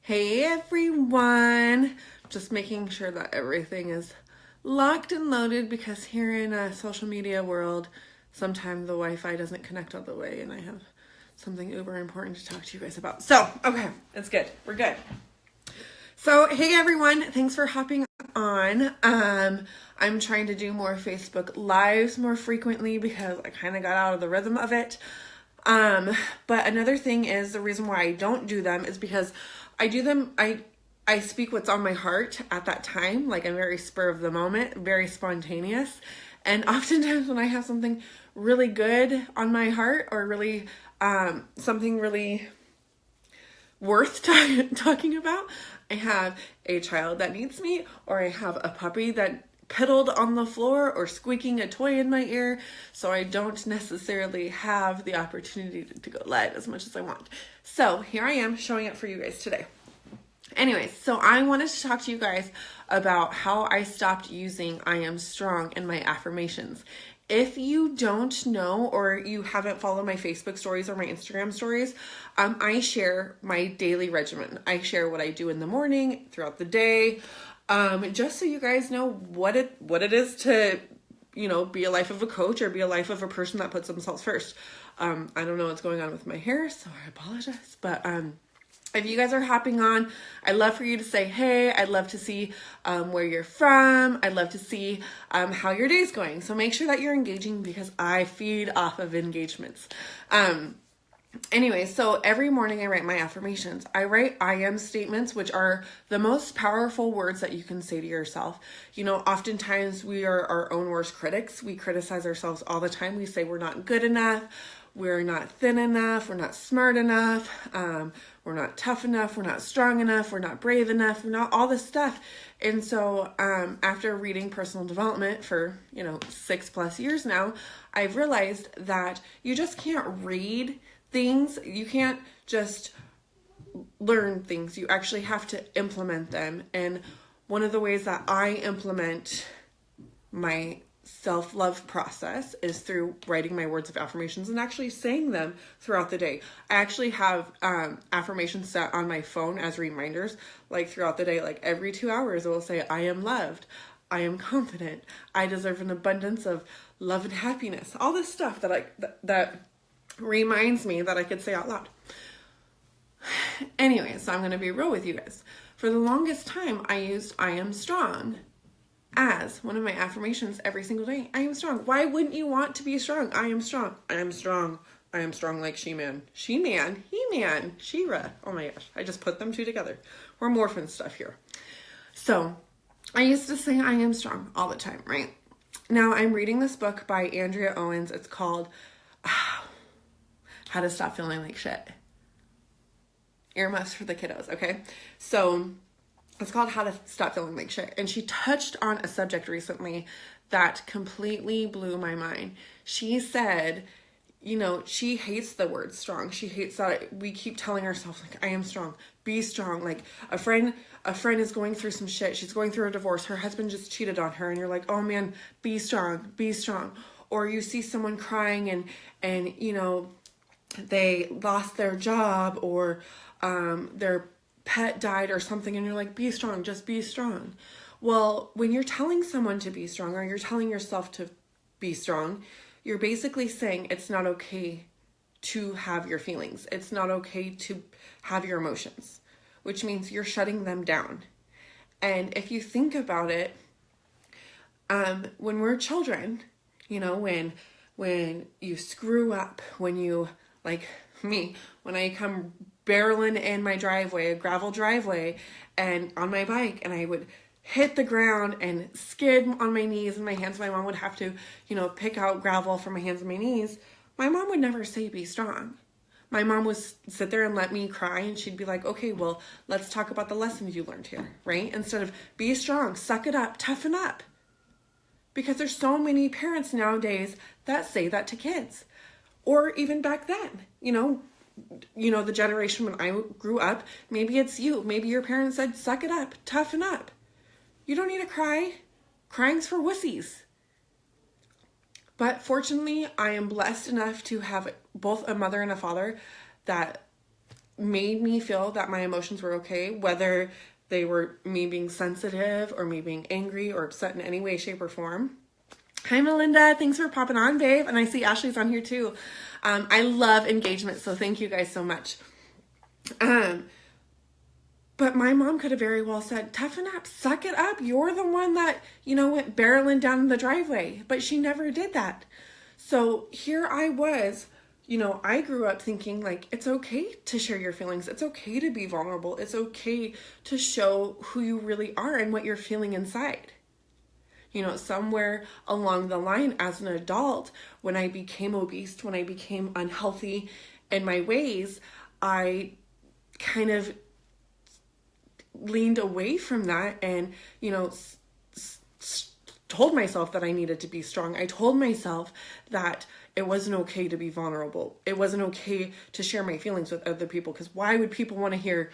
Hey everyone! Just making sure that everything is locked and loaded because here in a social media world, sometimes the Wi-Fi doesn't connect all the way and I have something uber important to talk to you guys about. So, okay, it's good. We're good. So, hey everyone, thanks for hopping on. I'm trying to do more Facebook Lives more frequently because I kind of got out of the rhythm of it. But another thing is the reason why I don't do them is because I do them, I speak what's on my heart at that time. Like I'm very spur of the moment, very spontaneous. And oftentimes when I have something really good on my heart or really, something really worth talking about, I have a child that needs me, or I have a puppy that piddled on the floor or squeaking a toy in my ear, so I don't necessarily have the opportunity to go live as much as I want. So here I am showing up for you guys today. Anyways, so I wanted to talk to you guys about how I stopped using I am strong in my affirmations. If you don't know or you haven't followed my Facebook stories or my Instagram stories, I share my daily regimen. I share what I do in the morning, throughout the day, just so you guys know what it is to, be a life of a coach or be a life of a person that puts themselves first. I don't know what's going on with my hair, so I apologize, but if you guys are hopping on, I'd love for you to say, hey, I'd love to see where you're from. I'd love to see how your day's going. So make sure that you're engaging because I feed off of engagements. Anyway, so every morning I write my affirmations. I write I am statements, which are the most powerful words that you can say to yourself. Oftentimes we are our own worst critics. We criticize ourselves all the time. We say we're not good enough. We're not thin enough. We're not smart enough. We're not tough enough. We're not strong enough. We're not brave enough. We're not all this stuff. And so after reading personal development for, 6+ years now, I've realized that you just can't read things. You can't just learn things. You actually have to implement them. And one of the ways that I implement my self-love process is through writing my words of affirmations and actually saying them throughout the day. I actually have affirmations set on my phone as reminders, like throughout the day, like every 2 hours it will say, I am loved, I am confident, I deserve an abundance of love and happiness. All this stuff that reminds me that I could say out loud. Anyway, so I'm going to be real with you guys. For the longest time, I used I am strong as one of my affirmations every single day. I am strong. Why wouldn't you want to be strong? I am strong. I am strong. I am strong like She-Man. She-Man. He-Man. She-Ra. Oh my gosh. I just put them two together. We're morphing stuff here. So I used to say I am strong all the time, right? Now I'm reading this book by Andrea Owens. It's called How to Stop Feeling Like Shit. Earmuffs for the kiddos, okay? So it's called How to Stop Feeling Like Shit. And she touched on a subject recently that completely blew my mind. She said, she hates the word strong. She hates that we keep telling ourselves, like, I am strong, be strong. Like a friend is going through some shit. She's going through a divorce. Her husband just cheated on her. And you're like, oh man, be strong, be strong. Or you see someone crying and they lost their job or their pet died or something, and you're like, be strong, just be strong. Well, when you're telling someone to be strong or you're telling yourself to be strong, you're basically saying it's not okay to have your feelings. It's not okay to have your emotions, which means you're shutting them down. And if you think about it, when we're children, when you screw up, when you, like me, when I come barreling in my driveway, a gravel driveway, and on my bike, and I would hit the ground and skid on my knees and my hands. My mom would have to, pick out gravel from my hands and my knees. My mom would never say, be strong. My mom would sit there and let me cry, and she'd be like, okay, well, let's talk about the lessons you learned here, right? Instead of be strong, suck it up, toughen up. Because there's so many parents nowadays that say that to kids. Or even back then, the generation when I grew up, maybe it's you. Maybe your parents said, suck it up, toughen up. You don't need to cry. Crying's for wussies. But fortunately, I am blessed enough to have both a mother and a father that made me feel that my emotions were okay, whether they were me being sensitive or me being angry or upset in any way, shape, or form. Hi, Melinda. Thanks for popping on, babe. And I see Ashley's on here too. I love engagement, so thank you guys so much. But my mom could have very well said, toughen up, suck it up. You're the one that, went barreling down the driveway. But she never did that. So here I was, I grew up thinking like, it's okay to share your feelings. It's okay to be vulnerable. It's okay to show who you really are and what you're feeling inside. Somewhere along the line as an adult, when I became obese, when I became unhealthy in my ways, I kind of leaned away from that and, told myself that I needed to be strong. I told myself that it wasn't okay to be vulnerable. It wasn't okay to share my feelings with other people, because why would people want to hear,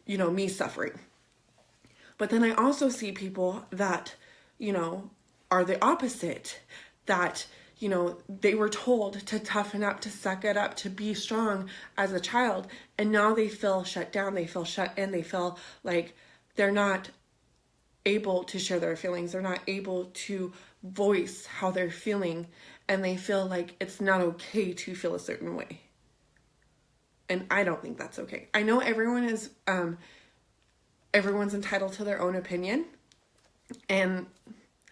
me suffering? But then I also see people that, are the opposite, that, they were told to toughen up, to suck it up, to be strong as a child. And now they feel shut down. They feel shut in. They feel like they're not able to share their feelings. They're not able to voice how they're feeling. And they feel like it's not okay to feel a certain way. And I don't think that's okay. I know everyone's entitled to their own opinion. And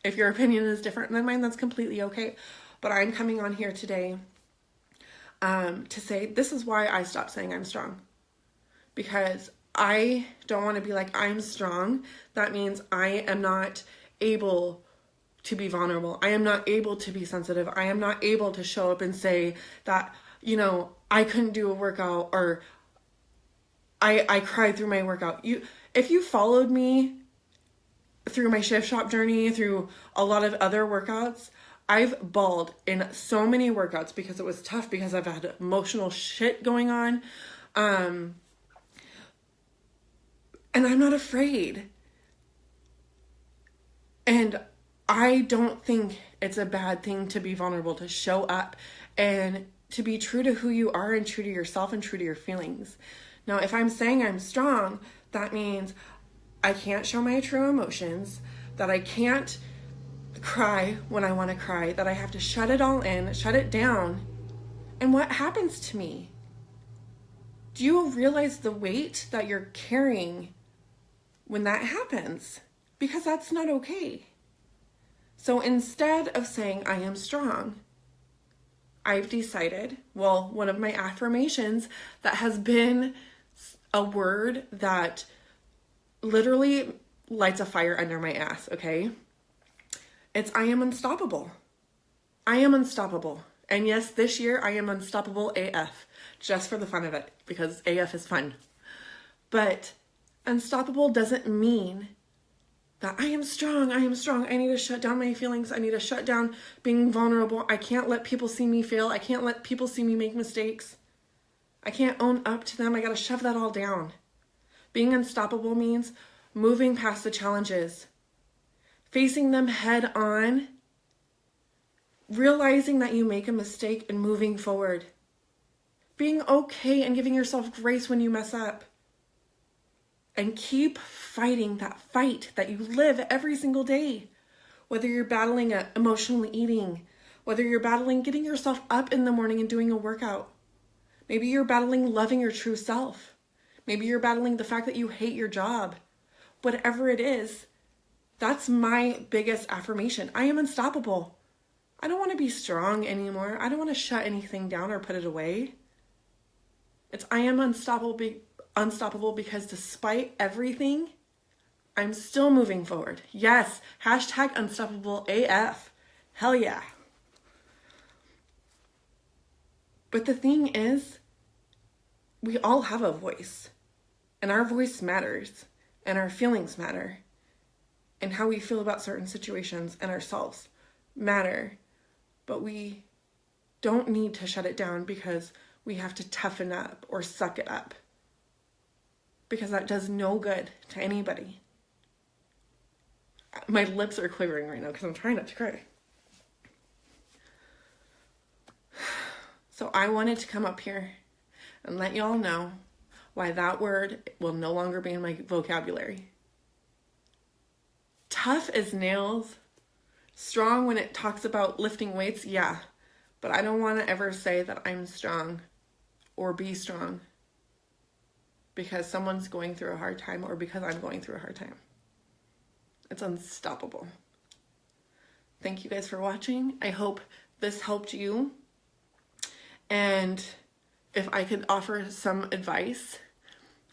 if your opinion is different than mine, that's completely okay. But I'm coming on here today to say this is why I stopped saying I'm strong. Because I don't want to be like, I'm strong. That means I am not able to be vulnerable. I am not able to be sensitive. I am not able to show up and say that, I couldn't do a workout, or I cried through my workout. If you followed me through my shift shop journey, through a lot of other workouts, I've bawled in so many workouts because it was tough, because I've had emotional shit going on. And I'm not afraid. And I don't think it's a bad thing to be vulnerable, to show up and to be true to who you are and true to yourself and true to your feelings. Now, if I'm saying I'm strong, that means I can't show my true emotions, that I can't cry when I want to cry, that I have to shut it all in, shut it down. And what happens to me? Do you realize the weight that you're carrying when that happens? Because that's not okay. So instead of saying I am strong, I've decided, one of my affirmations that has been a word that literally lights a fire under my ass, okay? It's I am unstoppable. I am unstoppable. And yes, this year I am unstoppable AF, just for the fun of it, because AF is fun. But unstoppable doesn't mean that I am strong. I need to shut down my feelings. I need to shut down being vulnerable. I can't let people see me fail. I can't let people see me make mistakes. I can't own up to them. I got to shove that all down. Being unstoppable means moving past the challenges, facing them head on, realizing that you make a mistake and moving forward, being okay and giving yourself grace when you mess up, and keep fighting that fight that you live every single day. Whether you're battling emotional eating, whether you're battling getting yourself up in the morning and doing a workout. Maybe you're battling loving your true self. Maybe you're battling the fact that you hate your job. Whatever it is, that's my biggest affirmation. I am unstoppable. I don't want to be strong anymore. I don't want to shut anything down or put it away. I am unstoppable because despite everything, I'm still moving forward. Yes, hashtag unstoppable AF. Hell yeah. But the thing is, we all have a voice, and our voice matters, and our feelings matter, and how we feel about certain situations and ourselves matter. But we don't need to shut it down because we have to toughen up or suck it up, because that does no good to anybody. My lips are quivering right now because I'm trying not to cry. So I wanted to come up here and let y'all know why that word will no longer be in my vocabulary. Tough as nails. Strong when it talks about lifting weights, yeah. But I don't want to ever say that I'm strong or be strong because someone's going through a hard time or because I'm going through a hard time. It's unstoppable. Thank you guys for watching. I hope this helped you. And if I could offer some advice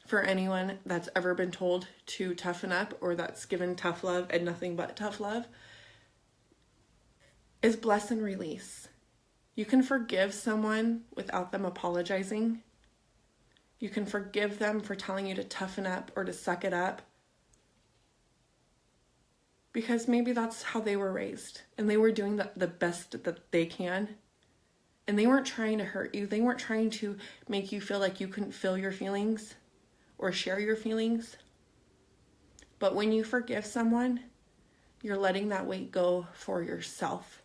for anyone that's ever been told to toughen up or that's given tough love and nothing but tough love, is bless and release. You can forgive someone without them apologizing. You can forgive them for telling you to toughen up or to suck it up. Because maybe that's how they were raised. And they were doing the best that they can. And they weren't trying to hurt you. They weren't trying to make you feel like you couldn't feel your feelings or share your feelings. But when you forgive someone, you're letting that weight go for yourself.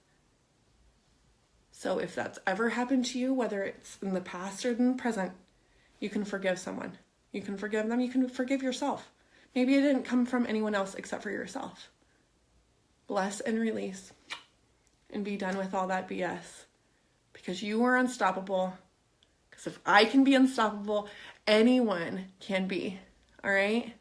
So if that's ever happened to you, whether it's in the past or in the present, you can forgive someone. You can forgive them. You can forgive yourself. Maybe it didn't come from anyone else except for yourself. Bless and release. And be done with all that BS. Because you are unstoppable. Because if I can be unstoppable, anyone can be. All right?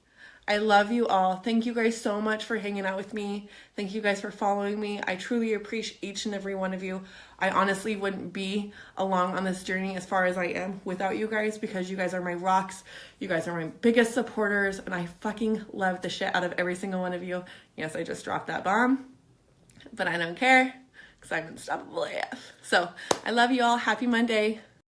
I love you all. Thank you guys so much for hanging out with me. Thank you guys for following me. I truly appreciate each and every one of you. I honestly wouldn't be along on this journey as far as I am without you guys, because you guys are my rocks. You guys are my biggest supporters, and I fucking love the shit out of every single one of you. Yes, I just dropped that bomb, but I don't care because I'm unstoppable AF. So I love you all. Happy Monday.